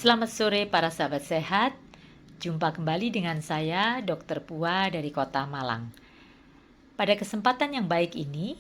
Selamat sore para sahabat sehat. Jumpa kembali dengan saya Dr. Pua dari Kota Malang. Pada kesempatan yang baik ini,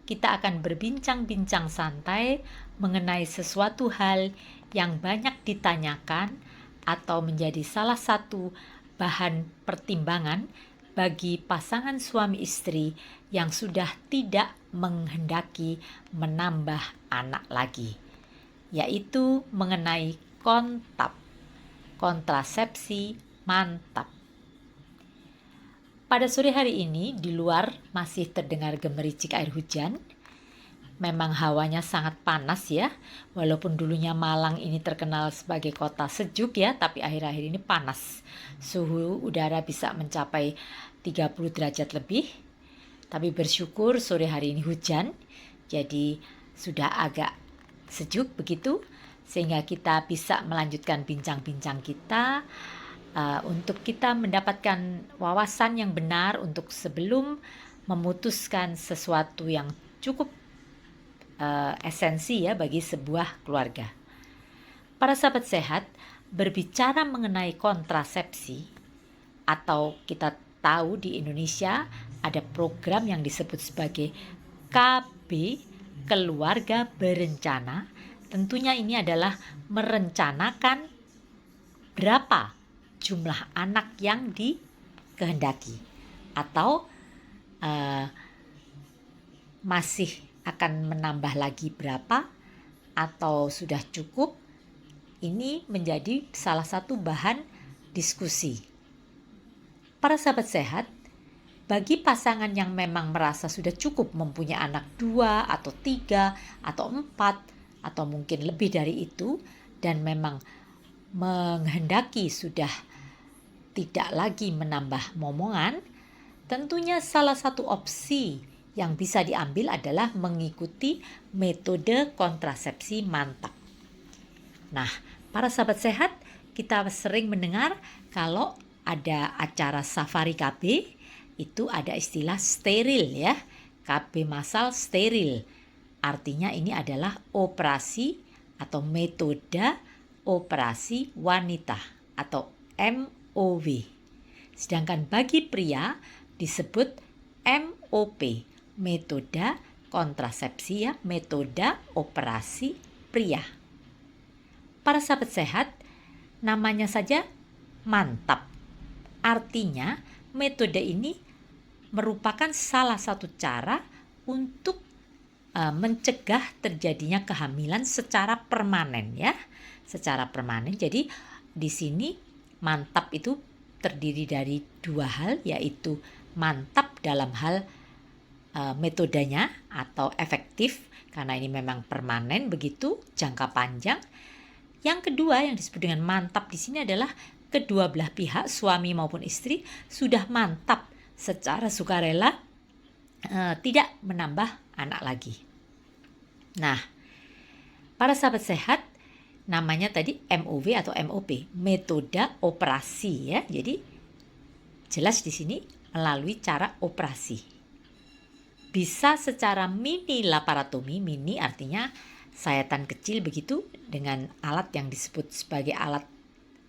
kita akan berbincang-bincang santai mengenai sesuatu hal yang banyak ditanyakan atau menjadi salah satu bahan pertimbangan bagi pasangan suami istri yang sudah tidak menghendaki menambah anak lagi, yaitu mengenai kontrasepsi mantap. Pada sore hari ini di luar masih terdengar gemericik air hujan. Memang hawanya sangat panas ya. Walaupun dulunya Malang ini terkenal sebagai kota sejuk ya, tapi akhir-akhir ini panas. Suhu udara bisa mencapai 30 derajat lebih. Tapi bersyukur sore hari ini hujan. Jadi sudah agak sejuk begitu, sehingga kita bisa melanjutkan bincang-bincang kita untuk kita mendapatkan wawasan yang benar untuk sebelum memutuskan sesuatu yang cukup esensi ya bagi sebuah keluarga. Para sahabat sehat, berbicara mengenai kontrasepsi, atau kita tahu di Indonesia ada program yang disebut sebagai KB, keluarga berencana. Tentunya ini adalah merencanakan berapa jumlah anak yang dikehendaki atau masih akan menambah lagi berapa atau sudah cukup. Ini menjadi salah satu bahan diskusi. Para sahabat sehat, bagi pasangan yang memang merasa sudah cukup mempunyai anak 2 atau 3 atau 4 atau mungkin lebih dari itu, dan memang menghendaki sudah tidak lagi menambah momongan, tentunya salah satu opsi yang bisa diambil adalah mengikuti metode kontrasepsi mantap. Nah, para sahabat sehat, kita sering mendengar kalau ada acara safari KB, itu ada istilah steril ya, KB massal steril. Artinya ini adalah operasi atau metode operasi wanita atau MOW. Sedangkan bagi pria disebut MOP, metode kontrasepsi ya, metode operasi pria. Para sahabat sehat, namanya saja mantap. Artinya metode ini merupakan salah satu cara untuk mencegah terjadinya kehamilan secara permanen ya, secara permanen. Jadi di sini mantap itu terdiri dari dua hal, yaitu mantap dalam hal metodenya atau efektif karena ini memang permanen begitu, jangka panjang. Yang kedua yang disebut dengan mantap di sini adalah kedua belah pihak suami maupun istri sudah mantap secara sukarela tidak menambah anak lagi. Nah, para sahabat sehat, namanya tadi MOW atau MOP, metode operasi ya. Jadi jelas di sini melalui cara operasi. Bisa secara mini laparotomi, mini artinya sayatan kecil begitu dengan alat yang disebut sebagai alat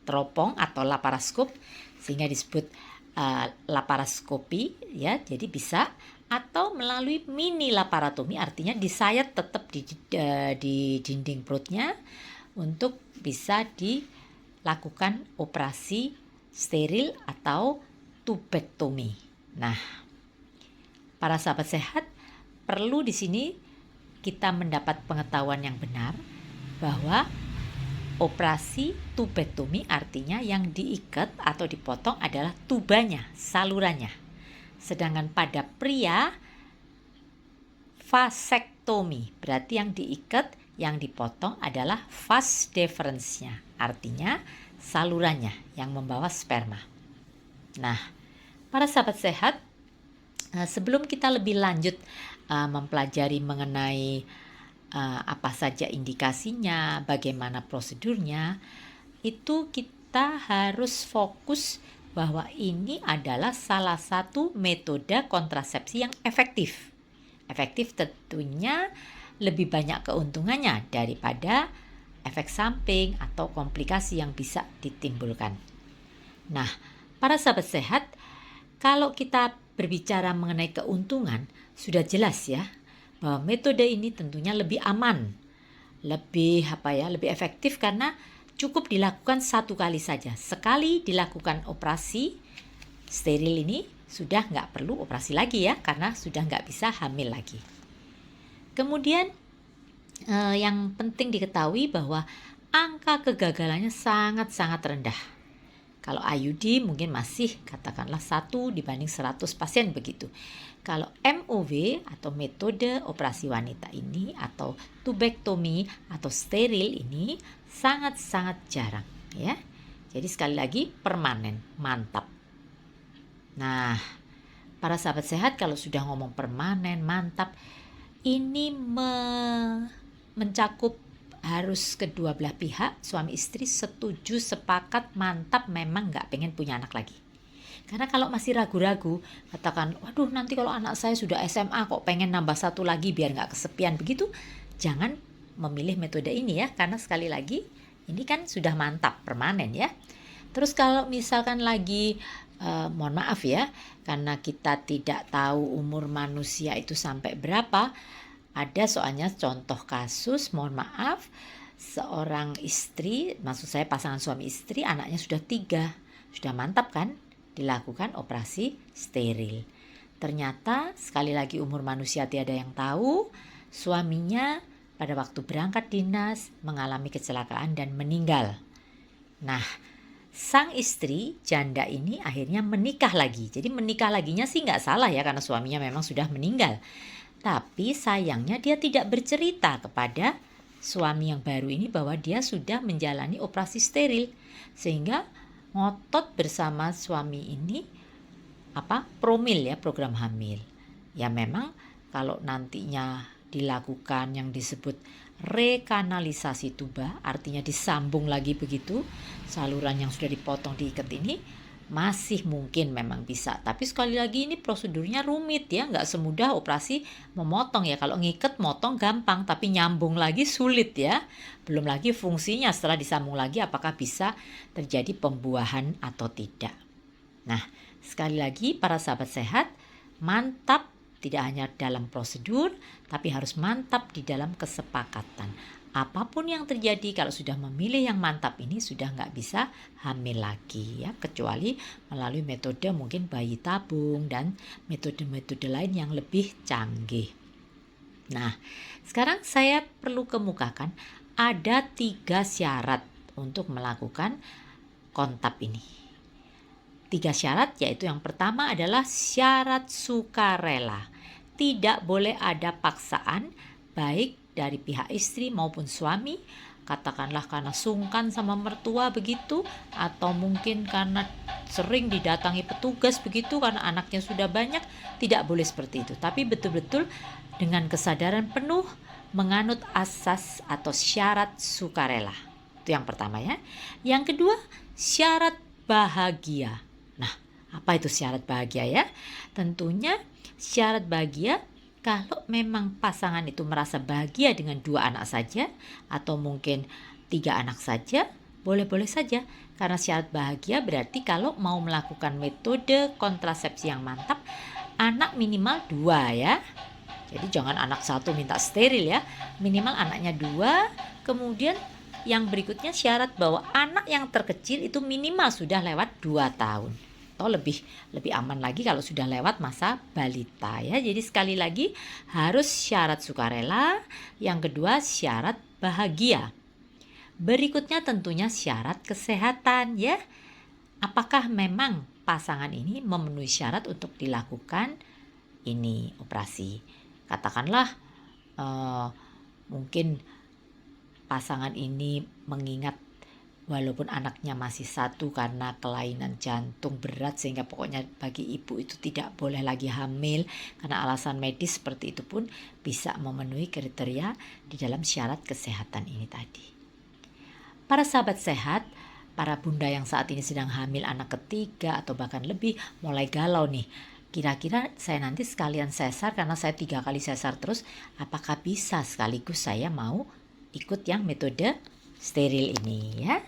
teropong atau laparoskop, sehingga disebut laparoskopi ya. Jadi bisa, atau melalui mini laparotomi, artinya disayat tetap di dinding perutnya untuk bisa dilakukan operasi steril atau tubektomi. Nah, para sahabat sehat, perlu di sini kita mendapat pengetahuan yang benar bahwa operasi tubektomi artinya yang diikat atau dipotong adalah tubanya, salurannya. Sedangkan pada pria vasektomi, berarti yang diikat, yang dipotong adalah vas deferensnya, artinya salurannya yang membawa sperma. Nah, para sahabat sehat, sebelum kita lebih lanjut mempelajari mengenai apa saja indikasinya, bagaimana prosedurnya, itu kita harus fokus bahwa ini adalah salah satu metode kontrasepsi yang efektif. Efektif tentunya lebih banyak keuntungannya daripada efek samping atau komplikasi yang bisa ditimbulkan. Nah, para sahabat sehat, kalau kita berbicara mengenai keuntungan, sudah jelas ya bahwa metode ini tentunya lebih aman, lebih efektif karena cukup dilakukan satu kali saja. Sekali dilakukan operasi steril ini sudah nggak perlu operasi lagi ya, karena sudah nggak bisa hamil lagi. Kemudian yang penting diketahui bahwa angka kegagalannya sangat-sangat rendah. Kalau IUD mungkin masih katakanlah 1 dibanding 100 pasien begitu. Kalau MOW atau metode operasi wanita ini atau tubektomi atau steril ini sangat-sangat jarang ya. Jadi sekali lagi permanen, mantap. Nah, para sahabat sehat kalau sudah ngomong permanen, mantap, ini mencakup harus kedua belah pihak, suami istri setuju, sepakat, mantap, memang nggak pengen punya anak lagi. Karena kalau masih ragu-ragu, katakan, waduh nanti kalau anak saya sudah SMA kok pengen nambah satu lagi biar nggak kesepian begitu, jangan memilih metode ini ya, karena sekali lagi ini kan sudah mantap, permanen ya. Terus kalau misalkan lagi, mohon maaf ya, karena kita tidak tahu umur manusia itu sampai berapa, ada soalnya contoh kasus, mohon maaf, seorang istri, maksud saya pasangan suami istri, anaknya sudah 3, sudah mantap kan, dilakukan operasi steril. Ternyata sekali lagi umur manusia tiada yang tahu, suaminya pada waktu berangkat dinas mengalami kecelakaan dan meninggal. Nah, sang istri janda ini akhirnya menikah lagi. Jadi menikah laginya sih nggak salah ya, karena suaminya memang sudah meninggal. Tapi sayangnya dia tidak bercerita kepada suami yang baru ini bahwa dia sudah menjalani operasi steril. Sehingga ngotot bersama suami ini promil ya, program hamil. Ya memang kalau nantinya dilakukan yang disebut rekanalisasi tuba, artinya disambung lagi begitu, saluran yang sudah dipotong diikat ini masih mungkin memang bisa. Tapi sekali lagi ini prosedurnya rumit ya, nggak semudah operasi memotong ya. Kalau ngikat motong gampang, tapi nyambung lagi sulit ya. Belum lagi fungsinya setelah disambung lagi apakah bisa terjadi pembuahan atau tidak. Nah, sekali lagi para sahabat sehat, mantap tidak hanya dalam prosedur, tapi harus mantap di dalam kesepakatan. Apapun yang terjadi, kalau sudah memilih yang mantap ini sudah nggak bisa hamil lagi ya, kecuali melalui metode mungkin bayi tabung dan metode-metode lain yang lebih canggih. Nah, sekarang saya perlu kemukakan ada 3 syarat untuk melakukan kontab ini. 3 syarat, yaitu yang pertama adalah syarat sukarela. Tidak boleh ada paksaan baik dari pihak istri maupun suami, katakanlah karena sungkan sama mertua begitu, atau mungkin karena sering didatangi petugas begitu karena anaknya sudah banyak. Tidak boleh seperti itu, tapi betul-betul dengan kesadaran penuh menganut asas atau syarat sukarela. Itu yang pertama ya. Yang kedua, syarat bahagia. Nah, apa itu syarat bahagia ya? Tentunya syarat bahagia kalau memang pasangan itu merasa bahagia dengan 2 anak saja atau mungkin 3 anak saja, boleh-boleh saja. Karena syarat bahagia berarti kalau mau melakukan metode kontrasepsi yang mantap, anak minimal 2 ya. Jadi jangan anak 1 minta steril ya, minimal anaknya 2. Kemudian yang berikutnya syarat bahwa anak yang terkecil itu minimal sudah lewat 2 tahun. Atau lebih aman lagi kalau sudah lewat masa balita ya. Jadi sekali lagi harus syarat sukarela, yang kedua syarat bahagia. Berikutnya tentunya syarat kesehatan ya. Apakah memang pasangan ini memenuhi syarat untuk dilakukan ini operasi? Katakanlah mungkin pasangan ini mengingat walaupun anaknya masih 1 karena kelainan jantung berat sehingga pokoknya bagi ibu itu tidak boleh lagi hamil karena alasan medis, seperti itu pun bisa memenuhi kriteria di dalam syarat kesehatan ini tadi. Para sahabat sehat, para bunda yang saat ini sedang hamil anak ketiga atau bahkan lebih mulai galau nih. Kira-kira saya nanti sekalian sesar karena saya 3 kali sesar terus, apakah bisa sekaligus saya mau ikut yang metode steril ini ya.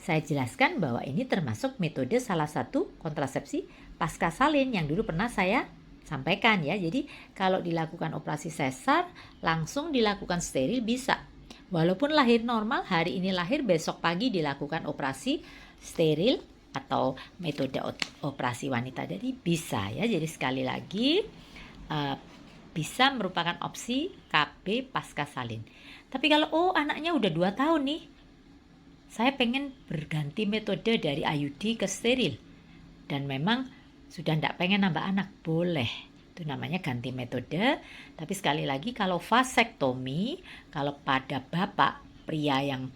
Saya jelaskan bahwa ini termasuk metode salah satu kontrasepsi pasca salin yang dulu pernah saya sampaikan ya. Jadi kalau dilakukan operasi sesar langsung dilakukan steril bisa. Walaupun lahir normal, hari ini lahir, besok pagi dilakukan operasi steril atau metode operasi wanita. Jadi bisa ya. Jadi sekali lagi bisa merupakan opsi KB pasca salin. Tapi kalau anaknya udah 2 tahun nih, saya pengen berganti metode dari IUD ke steril dan memang sudah tidak pengen nambah anak, boleh. Itu namanya ganti metode. Tapi sekali lagi kalau vasektomi, kalau pada bapak pria yang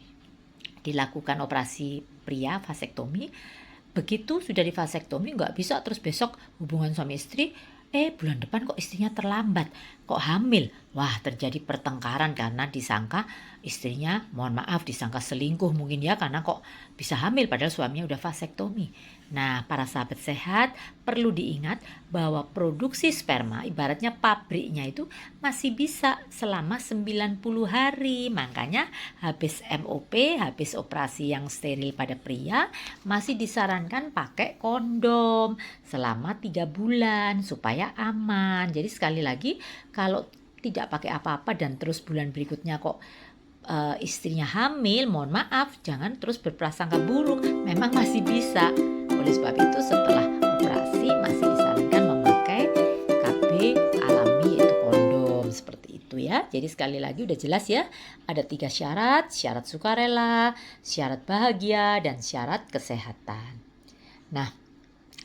dilakukan operasi pria vasektomi, begitu sudah di vasektomi nggak bisa terus besok hubungan suami istri, bulan depan kok istrinya terlambat, kok hamil. Wah, terjadi pertengkaran karena disangka istrinya, mohon maaf, disangka selingkuh mungkin ya, karena kok bisa hamil padahal suaminya udah vasektomi. Nah, para sahabat sehat perlu diingat bahwa produksi sperma ibaratnya pabriknya itu masih bisa selama 90 hari. Makanya habis MOP, habis operasi yang steril pada pria, masih disarankan pakai kondom selama 3 bulan supaya aman. Jadi sekali lagi, kalau tidak pakai apa-apa dan terus bulan berikutnya kok istrinya hamil, mohon maaf, jangan terus berprasangka buruk, memang masih bisa. Oleh sebab itu setelah operasi masih disarankan memakai KB alami, yaitu kondom, seperti itu ya. Jadi sekali lagi udah jelas ya, ada 3 syarat: syarat sukarela, syarat bahagia, dan syarat kesehatan. Nah,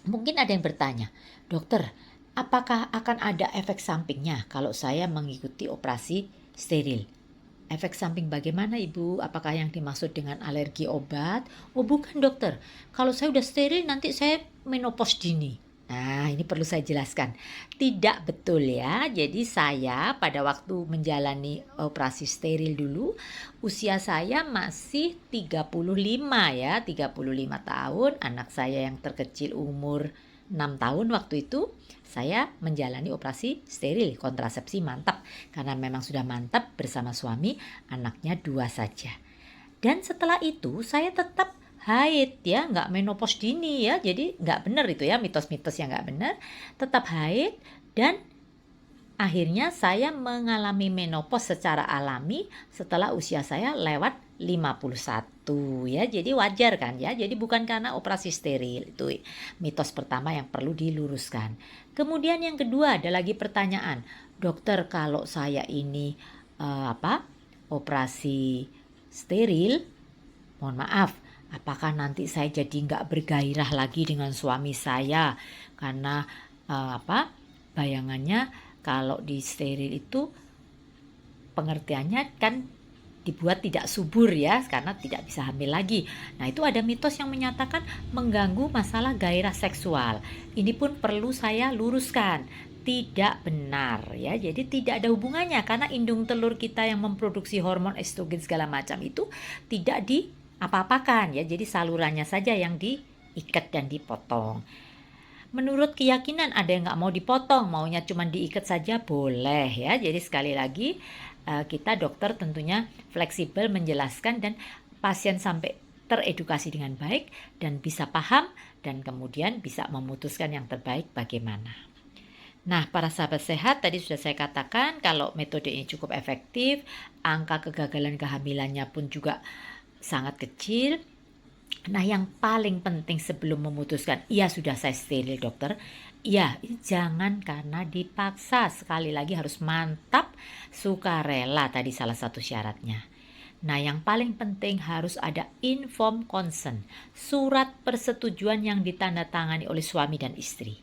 mungkin ada yang bertanya, dokter, apakah akan ada efek sampingnya kalau saya mengikuti operasi steril? Efek samping bagaimana Ibu? Apakah yang dimaksud dengan alergi obat? Oh bukan dokter, kalau saya udah steril nanti saya menopause dini. Nah, ini perlu saya jelaskan. Tidak betul ya. Jadi saya pada waktu menjalani operasi steril dulu, usia saya masih 35 ya, 35 tahun. Anak saya yang terkecil umur 6 tahun waktu itu. Saya menjalani operasi steril, kontrasepsi mantap, karena memang sudah mantap bersama suami, anaknya 2 saja. Dan setelah itu saya tetap haid ya, nggak menopause dini ya, jadi nggak benar itu ya, mitos-mitos yang nggak benar, tetap haid. Dan akhirnya saya mengalami menopause secara alami setelah usia saya lewat 51 ya, jadi wajar kan ya, jadi bukan karena operasi steril. Itu mitos pertama yang perlu diluruskan. Kemudian yang kedua, ada lagi pertanyaan, dokter kalau saya ini operasi steril, mohon maaf, apakah nanti saya jadi nggak bergairah lagi dengan suami saya karena bayangannya kalau di steril itu pengertiannya kan dibuat tidak subur ya, karena tidak bisa hamil lagi. Nah, itu ada mitos yang menyatakan mengganggu masalah gairah seksual. Ini pun perlu saya luruskan, tidak benar ya. Jadi tidak ada hubungannya, karena indung telur kita yang memproduksi hormon estrogen segala macam itu tidak apa-apakan ya. Jadi salurannya saja yang diikat dan dipotong. Menurut keyakinan ada yang nggak mau dipotong, maunya cuma diikat saja, boleh ya. Jadi sekali lagi kita dokter tentunya fleksibel menjelaskan dan pasien sampai teredukasi dengan baik dan bisa paham dan kemudian bisa memutuskan yang terbaik bagaimana. Nah, para sahabat sehat, tadi sudah saya katakan kalau metode ini cukup efektif, angka kegagalan kehamilannya pun juga sangat kecil. Nah, yang paling penting sebelum memutuskan, iya sudah saya steril dokter, iya, jangan karena dipaksa. Sekali lagi harus mantap, sukarela tadi salah satu syaratnya. Nah, yang paling penting harus ada informed consent, surat persetujuan yang ditandatangani oleh suami dan istri.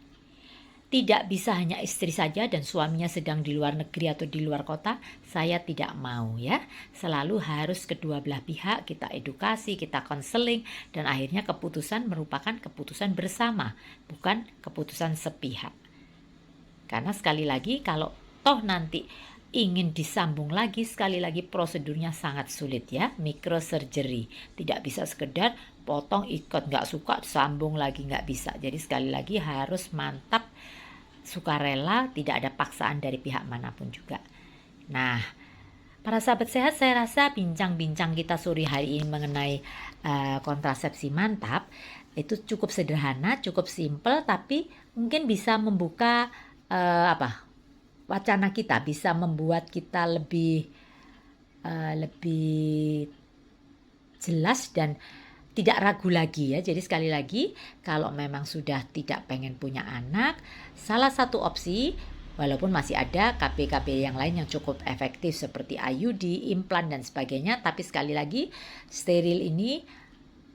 Tidak bisa hanya istri saja dan suaminya sedang di luar negeri atau di luar kota, saya tidak mau ya. Selalu harus kedua belah pihak kita edukasi, kita konseling, dan akhirnya keputusan merupakan keputusan bersama, bukan keputusan sepihak. Karena sekali lagi kalau toh nanti ingin disambung lagi, sekali lagi prosedurnya sangat sulit ya, microsurgery. Tidak bisa sekedar potong ikat, nggak suka sambung lagi, nggak bisa. Jadi sekali lagi harus mantap, sukarela, tidak ada paksaan dari pihak manapun juga. Nah, Para sahabat sehat, saya rasa bincang-bincang kita sore hari ini mengenai kontrasepsi mantap itu cukup sederhana, cukup simpel, tapi mungkin bisa membuka wacana kita, bisa membuat kita lebih jelas dan tidak ragu lagi ya. Jadi sekali lagi, kalau memang sudah tidak pengen punya anak, salah satu opsi, walaupun masih ada KB-KB yang lain yang cukup efektif seperti IUD, implan dan sebagainya, tapi sekali lagi steril ini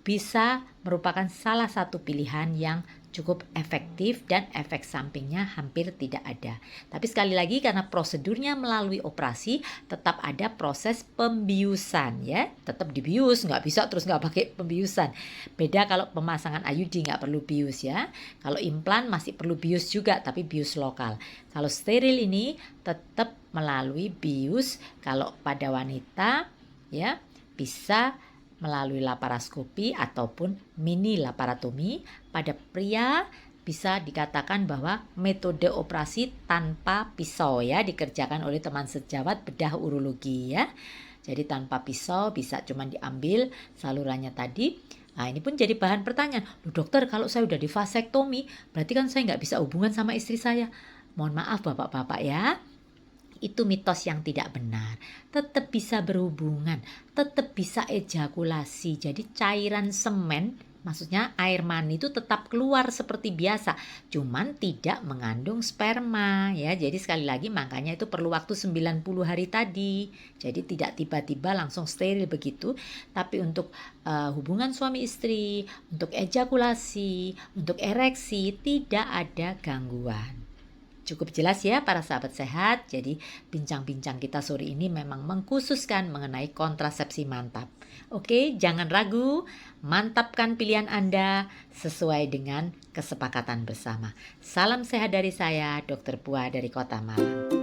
bisa merupakan salah satu pilihan yang cukup efektif dan efek sampingnya hampir tidak ada. Tapi sekali lagi karena prosedurnya melalui operasi, tetap ada proses pembiusan ya. Tetap dibius, nggak bisa terus nggak pakai pembiusan. Beda kalau pemasangan IUD nggak perlu bius ya. Kalau implan masih perlu bius juga tapi bius lokal. Kalau steril ini tetap melalui bius. Kalau pada wanita ya bisa melalui laparoskopi ataupun mini laparotomi. Pada pria bisa dikatakan bahwa metode operasi tanpa pisau ya, dikerjakan oleh teman sejawat bedah urologi ya. Jadi tanpa pisau, bisa cuma diambil salurannya tadi. Nah, ini pun jadi bahan pertanyaan. Loh dokter, kalau saya udah di vasektomi, berarti kan saya nggak bisa hubungan sama istri saya. Mohon maaf bapak-bapak ya. Itu mitos yang tidak benar. Tetap bisa berhubungan, tetap bisa ejakulasi. Jadi cairan semen, maksudnya air mani itu tetap keluar seperti biasa, cuman tidak mengandung sperma ya. Jadi sekali lagi makanya itu perlu waktu 90 hari tadi. Jadi tidak tiba-tiba langsung steril begitu, tapi untuk hubungan suami istri, untuk ejakulasi, untuk ereksi tidak ada gangguan. Cukup jelas ya para sahabat sehat. Jadi bincang-bincang kita sore ini memang mengkhususkan mengenai kontrasepsi mantap. Oke, jangan ragu, mantapkan pilihan Anda sesuai dengan kesepakatan bersama. Salam sehat dari saya, Dr. Pua dari Kota Malang.